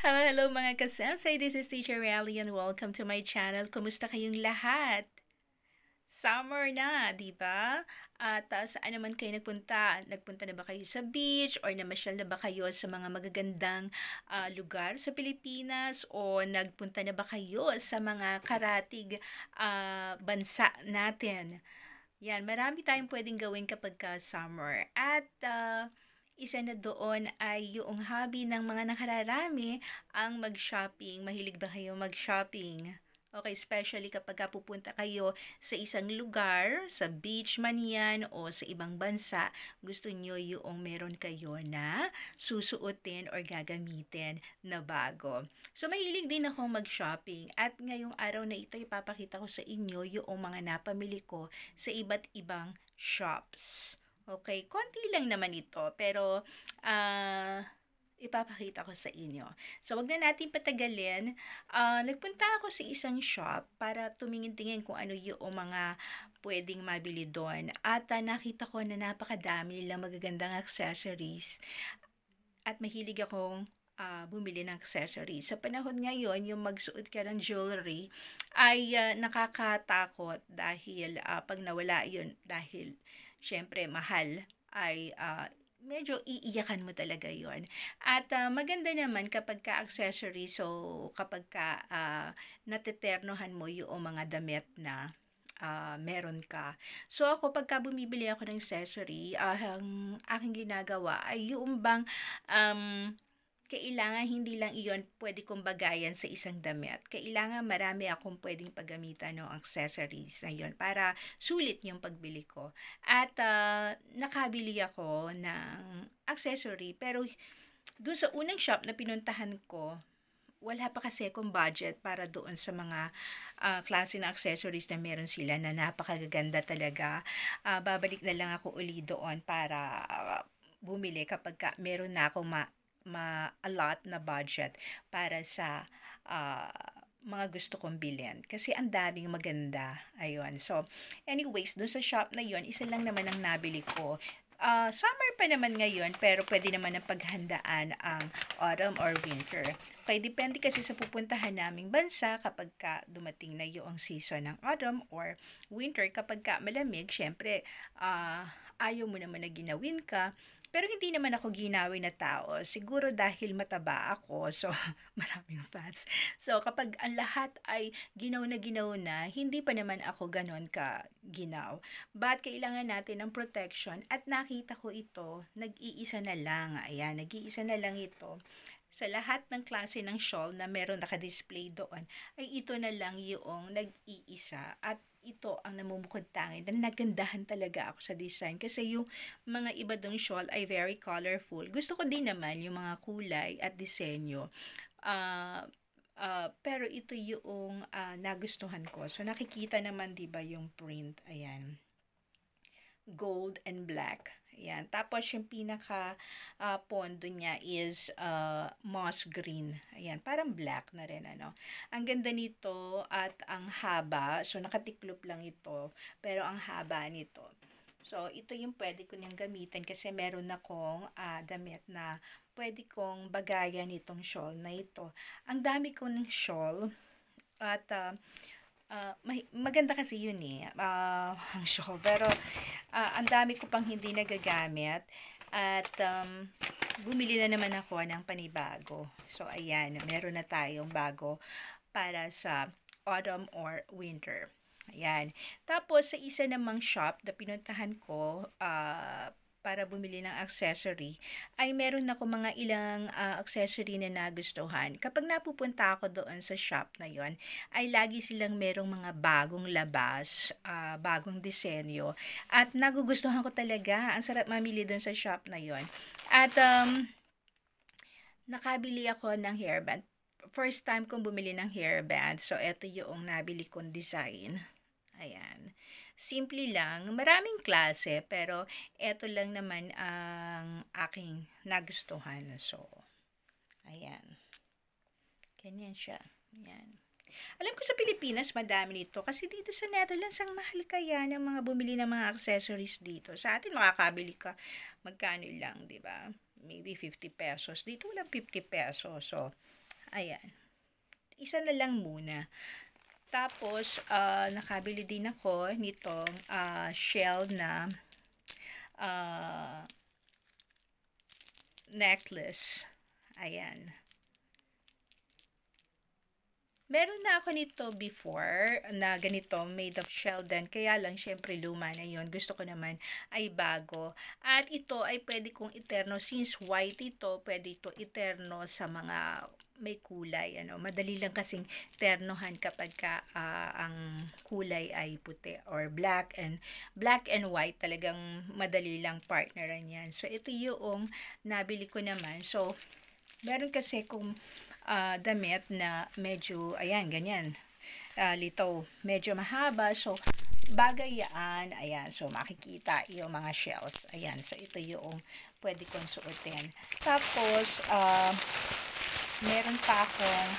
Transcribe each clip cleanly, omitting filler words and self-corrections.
Hello, hello mga kasensei. This is Teacher Rally and welcome to my channel. Kumusta kayong lahat? Summer na, di ba? At saan naman kayo nagpunta? Nagpunta na ba kayo sa beach or namasyal na ba kayo sa mga magagandang lugar sa Pilipinas o nagpunta na ba kayo sa mga karatig bansa natin? Yan, marami tayong pwedeng gawin kapag summer. At isa na doon ay yung hobby ng mga nakararami ang mag-shopping. Mahilig ba kayo mag-shopping? Okay, especially kapag pupunta kayo sa isang lugar, sa beach man yan o sa ibang bansa, gusto nyo yung meron kayo na susuotin or gagamitin na bago. So, mahilig din ako mag-shopping at ngayong araw na ito, ipapakita ko sa inyo yung mga napamili ko sa iba't ibang shops. Okay, konti lang naman ito, pero ipapakita ko sa inyo. So, wag na natin patagalin. Nagpunta ako sa isang shop para tumingin-tingin kung ano yung mga pwedeng mabili doon. At nakita ko na napakadami nilang magagandang accessories. At mahilig akong bumili ng accessories. Sa panahon ngayon, yung magsuot ka ng jewelry ay nakakatakot dahil pag nawala yun, dahil syempre mahal, ay medyo iiyakan mo talaga yon. At maganda naman kapag ka-accessory, so kapag nateternohan mo yung mga damit na meron ka. So ako pagka bumibili ako ng accessory, ang aking ginagawa ay yung bang kailangan hindi lang iyon pwede kong bagayan sa isang damit. Kailangan marami akong pwedeng paggamitan ng accessories na yun para sulit yung pagbili ko. At nakabili ako ng accessory pero dun sa unang shop na pinuntahan ko, wala pa kasi akong budget para doon sa mga klase na accessories na meron sila na napakaganda talaga. Babalik na lang ako uli doon para bumili kapag meron na akong a lot na budget para sa mga gusto kong bilhin. Kasi ang daming maganda. Ayun. So, anyways, dun sa shop na yon, isa lang naman ang nabili ko. Summer pa naman ngayon, pero pwede naman ang paghandaan ang autumn or winter. Okay, depende kasi sa pupuntahan naming bansa kapag dumating na yung season ng autumn or winter. Kapag malamig, syempre, ayaw mo naman na ginawin ka. Pero hindi naman ako ginawin na tao. Siguro dahil mataba ako, so maraming fats. So kapag ang lahat ay ginaw na, hindi pa naman ako ganon ka ginaw. But kailangan natin ng protection at nakita ko ito, nag-iisa na lang. Ayan, nag-iisa na lang ito. Sa lahat ng klase ng shawl na meron naka-display doon, ay ito na lang yung nag-iisa. At ito ang namumukod tangin na nagandahan talaga ako sa design kasi yung mga iba dong shawl ay very colorful. Gusto ko din naman yung mga kulay at disenyo. Pero ito yung nagustuhan ko. So nakikita naman 'di ba yung print, ayan. Gold and black. Ayan. Tapos yung pinaka pondo niya is moss green. Ayan, parang black na rin ano. Ang ganda nito at ang haba. So nakatiklop lang ito, pero ang haba nito. So ito yung pwede ko niyang gamitin kasi meron akong damit na pwede kong bagayan itong shawl na ito. Ang dami ko ng shawl at maganda kasi yun eh, ang shawl. Pero ang dami ko pang hindi nagagamit at bumili na naman ako ng panibago. So ayan, meron na tayong bago para sa autumn or winter. Ayan. Tapos sa isa namang shop na pinuntahan ko para bumili ng accessory, ay meron ako mga ilang accessory na nagustuhan. Kapag napupunta ako doon sa shop na yon, ay lagi silang merong mga bagong labas, bagong disenyo. At nagugustuhan ko talaga. Ang sarap mamili doon sa shop na yon. At nakabili ako ng hairband. First time kong bumili ng hairband. So, ito yung nabili kong design. Ayan. Simple lang. Maraming klase, pero ito lang naman ang aking nagustuhan. So, ayan. Ganyan siya. Ayan. Alam ko sa Pilipinas, madami nito. Kasi dito sa Netherlands, ang mahal kaya ng mga bumili ng mga accessories dito. Sa atin, makakabili ka, magkano lang, di ba? Maybe 50 pesos. Dito walang 50 pesos. So, Ayan, isa na lang muna. Tapos, nakabili din ako nitong shell na necklace. Ayan. Meron na ako nito before na ganito, made of shell din. Kaya lang, syempre luma na yon. Gusto ko naman ay bago. At ito ay pwede kong iterno. Since white ito, pwede ito iterno sa mga may kulay. Ano. Madali lang kasing ternohan kapag ang kulay ay puti or black and white. Talagang madali lang partneran yan. So, ito yung nabili ko naman. So, meron kasi kung damit na medyo, ayan, ganyan, litaw, medyo mahaba, so, bagay yan, ayan, so, makikita yung mga shells, ayan, so, ito yung pwede kong suotin. Tapos, meron pa akong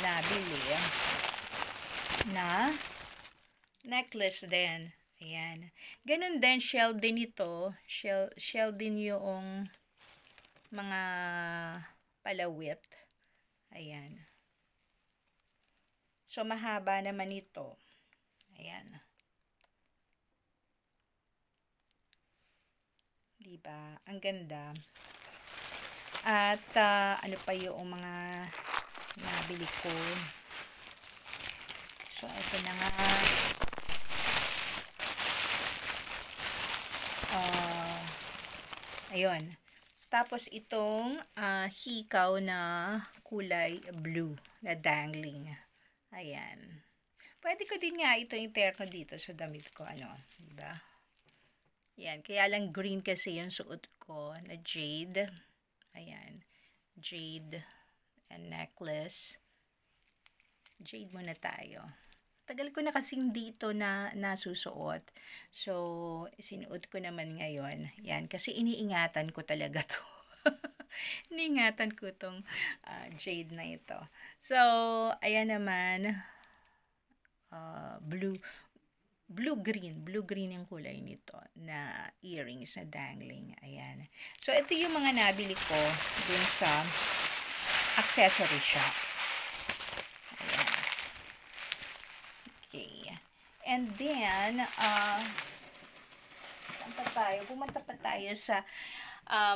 nabili na necklace din, ayan, ganun din, shell din ito, shell din yung mga palawit. Ayan. So, mahaba naman ito. Ayan. Diba? Ang ganda. At, ano pa yung mga nabili ko. So, ito na nga. Ayun. Tapos itong hikaw na kulay blue na dangling. Ayan. Pwede ko din nga ito interno dito sa damit ko. Ano, diba? Ayan. Kaya lang green kasi yung suot ko na jade. Ayan. Jade and necklace. Jade muna tayo. Tagal ko na kasing dito na nasusuot. So, sinuot ko naman ngayon. Yan, kasi iniingatan ko talaga to. Iniingatan ko tong jade na ito. So, ayan naman, blue-green yung kulay nito na earrings na dangling. Ayan. So, ito yung mga nabili ko dun sa accessory shop. And then, saan pa tayo? Pumunta pa tayo sa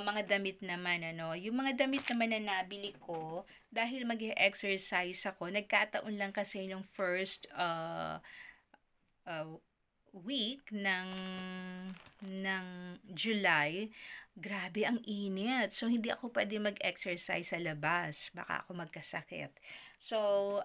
mga damit naman, ano. Yung mga damit naman na nabili ko, dahil mag-exercise ako, nagkataon lang kasi yung first week ng July, grabe ang init. So, hindi ako pwede mag-exercise sa labas. Baka ako magkasakit. So,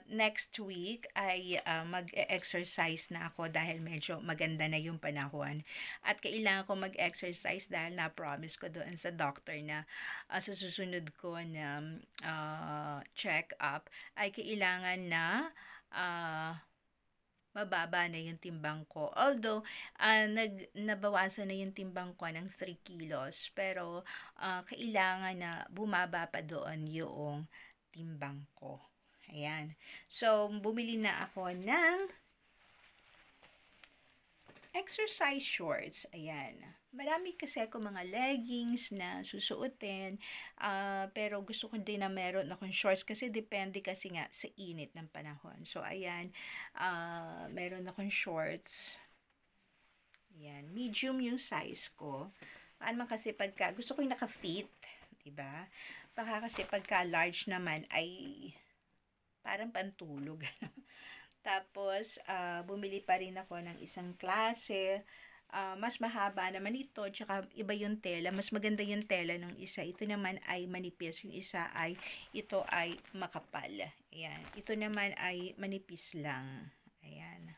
next week ay mag-exercise na ako dahil medyo maganda na yung panahon. At kailangan ko mag-exercise dahil na-promise ko doon sa doctor na sa susunod ko na check-up ay kailangan na mababa na yung timbang ko. Although, nabawasan na yung timbang ko ng 3 kilos. Pero, kailangan na bumaba pa doon yung timbang ko. Ayan. So, bumili na ako ng exercise shorts. Ayan. Marami kasi ako mga leggings na susuotin. Pero gusto ko din na meron akong shorts kasi depende kasi nga sa init ng panahon. So, ayan. Meron akong shorts. Ayan. Medium yung size ko. Paano man kasi pagka gusto ko yung naka-fit. Diba? Baka kasi pagka large naman ay parang pantulog. Tapos, bumili pa rin ako ng isang klase. Mas mahaba naman ito, tsaka iba yung tela. Mas maganda yung tela ng isa. Ito naman ay manipis. Yung isa ay, ito ay makapal. Ayan. Ito naman ay manipis lang. Ayan.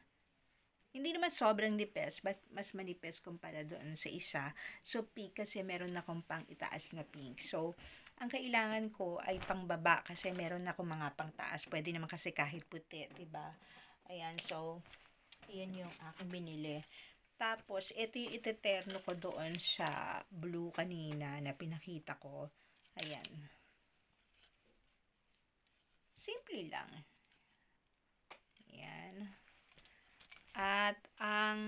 Hindi naman sobrang nipis, but mas manipis kumpara doon sa isa. So, pink kasi meron akong pang itaas na pink. So, ang kailangan ko ay pangbaba kasi meron akong mga pang taas. Pwede naman kasi kahit puti, diba? Ayan, so, yun yung aking binili. Tapos, ito yung iteterno ko doon sa blue kanina na pinakita ko. Ayan. Simple lang. Ayan. At ang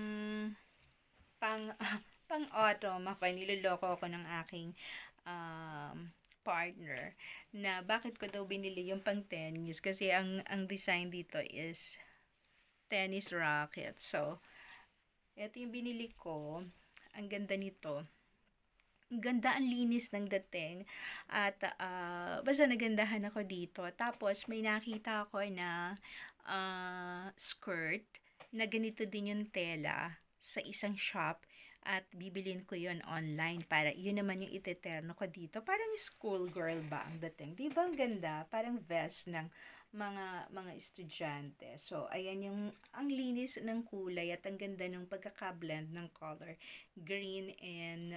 pang-autumn ako, niloloko ako ng aking partner na bakit ko daw binili yung pang tennis kasi ang design dito is tennis racket. So, ito yung binili ko. Ang ganda nito. Ang ganda, ang linis ng dating. At basta nagandahan ako dito. Tapos may nakita ako na skirt na ganito din yung tela sa isang shop at bibilin ko yon online para yun naman yung iteterno ko dito. Parang schoolgirl ba ang dating? Di ba ang ganda? Parang vest ng mga estudyante. So, ayan yung ang linis ng kulay at ang ganda ng pagkaka-blend ng color. Green and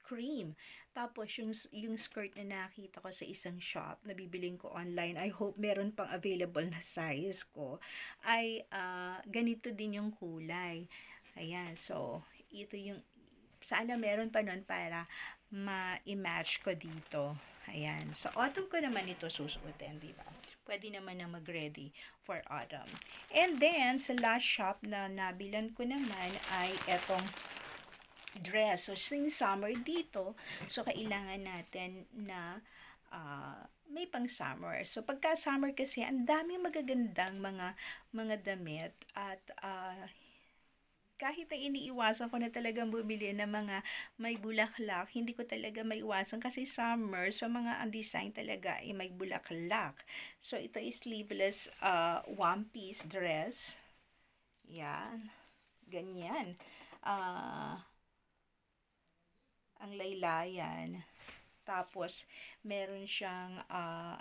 cream. Tapos, yung skirt na nakita ko sa isang shop na bibiling ko online, I hope meron pang available na size ko, ay ganito din yung kulay. Ayan, so, ito yung, sana meron pa nun para ma-match ko dito. Ayan, sa autumn ko naman ito susuotin, di ba? Pwede naman na mag-ready for autumn. And then, sa last shop na nabilan ko naman ay etong dress. So, since summer dito, so kailangan natin na may pang summer. So, pagka summer kasi, ang daming magagandang mga damit at kahit na iniiwasan ko na talagang bumili ng mga may bulaklak, hindi ko talaga maiwasan kasi summer, so mga ang design talaga ay may bulaklak. So, ito is sleeveless one-piece dress. Yan. Ganyan. Ang laylayan. Tapos, meron siyang,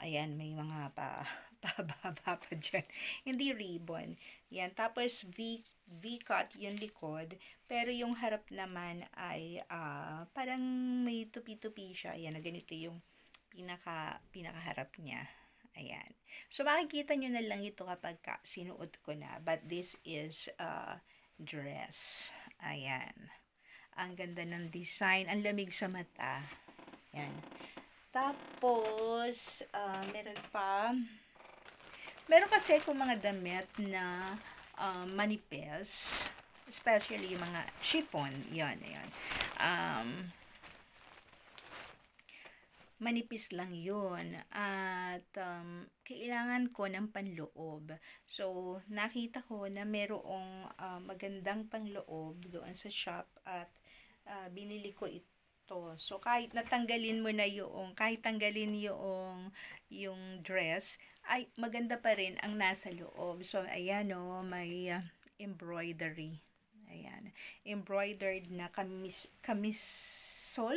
ayan, may mga pababa pa dyan. Hindi ribbon. Yan. Tapos, V-cut yung likod. Pero yung harap naman ay parang may tupi-tupi siya. Ayan, na ganito yung pinakaharap niya. Ayan. So, makikita nyo na lang ito kapag sinuot ko na. But this is dress. Ayan. Ang ganda ng design. Ang lamig sa mata. Ayan. Tapos, meron kasi akong mga damit na manipes, especially yung mga chiffon, yan. Manipis lang yun at kailangan ko ng panloob. So, nakita ko na merong magandang panloob doon sa shop at binili ko ito. So, kahit tanggalin yung dress, ay maganda pa rin ang nasa loob. So, ayan o, may embroidery. Ayan. Embroidered na kamison.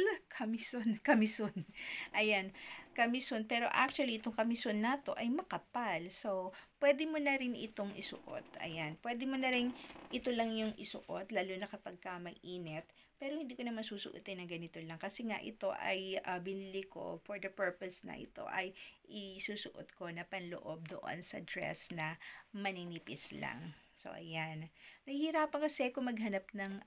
Ayan, kamison. Pero actually, itong kamison na to ay makapal. So, pwede mo na rin itong isuot. Ayan. Pwede mo na rin ito lang yung isuot, lalo na kapag mainit. Pero hindi ko naman susuotin na ganito lang. Kasi nga ito ay binili ko for the purpose na ito ay isusuot ko na panloob doon sa dress na maninipis lang. So, ayan. Nahihirapan kasi ako maghanap ng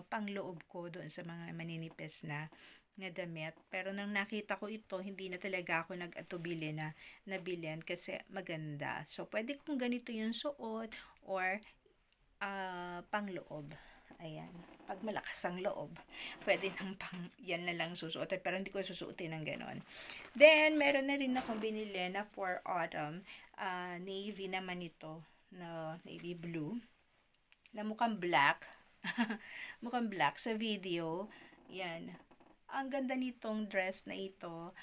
pangloob ko doon sa mga maninipis na damit. Pero nang nakita ko ito, hindi na talaga ako nag-atubili na nabilhin kasi maganda. So, pwede kong ganito yung suot or pangloob. Ayan. Pag malakas ang loob, pwede nang yan na lang susuotin. Pero hindi ko susuotin ng ganon. Then, meron na rin akong binili na for autumn. Navy naman ito. Na navy blue. Na mukhang black. Mukhang black sa video. Yan. Ang ganda nitong dress na ito.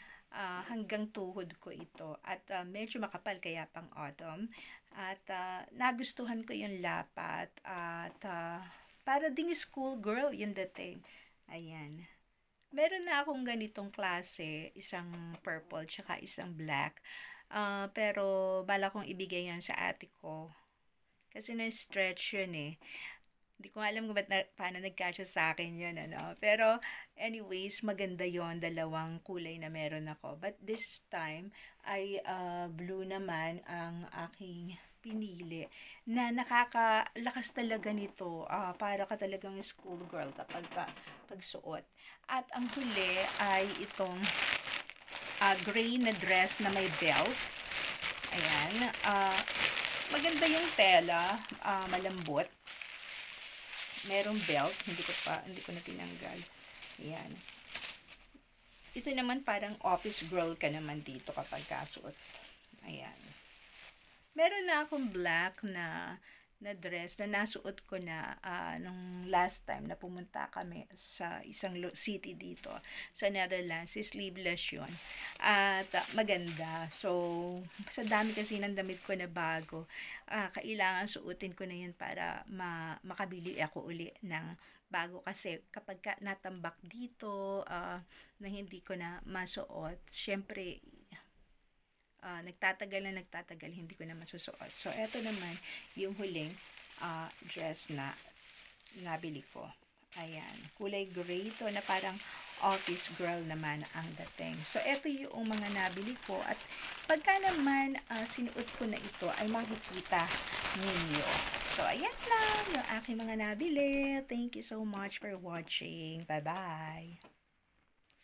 Hanggang tuhod ko ito. At medyo makapal kaya pang autumn. At nagustuhan ko yung lapat. At para ding school girl yung dating. Ayan. Meron na akong ganitong klase. Isang purple tsaka isang black. Pero bala kong ibigay yan sa ate ko. Kasi na-stretch yun eh. Hindi ko alam kung paano nagkasya sa akin yun. Pero anyways, maganda yon, dalawang kulay na meron ako. But this time, ay blue naman ang aking pinili na nakakalakas talaga nito. Para ka talagang schoolgirl kapag pagsuot. At ang huli ay itong gray na dress na may belt. Ayan. Maganda yung tela. Malambot. Merong belt. Hindi ko na tinanggal. Ayan. Ito naman parang office girl ka naman dito kapag kasuot. Ayan. Meron na akong black na dress na nasuot ko na nung last time na pumunta kami sa isang city dito sa Netherlands. Sleeveless yun. At maganda. So, sa dami kasi ng damit ko na bago, kailangan suotin ko na yun para makabili ako uli ng bago. Kasi kapag natambak dito, na hindi ko na masuot, syempre, nagtatagal, hindi ko na masusuot. So, eto naman, yung huling dress na nabili ko. Ayan, kulay gray to na parang office girl naman ang dating. So, eto yung mga nabili ko at pagka naman sinuot ko na ito ay makikita ninyo. So, ayan lang yung aking mga nabili. Thank you so much for watching. Bye-bye!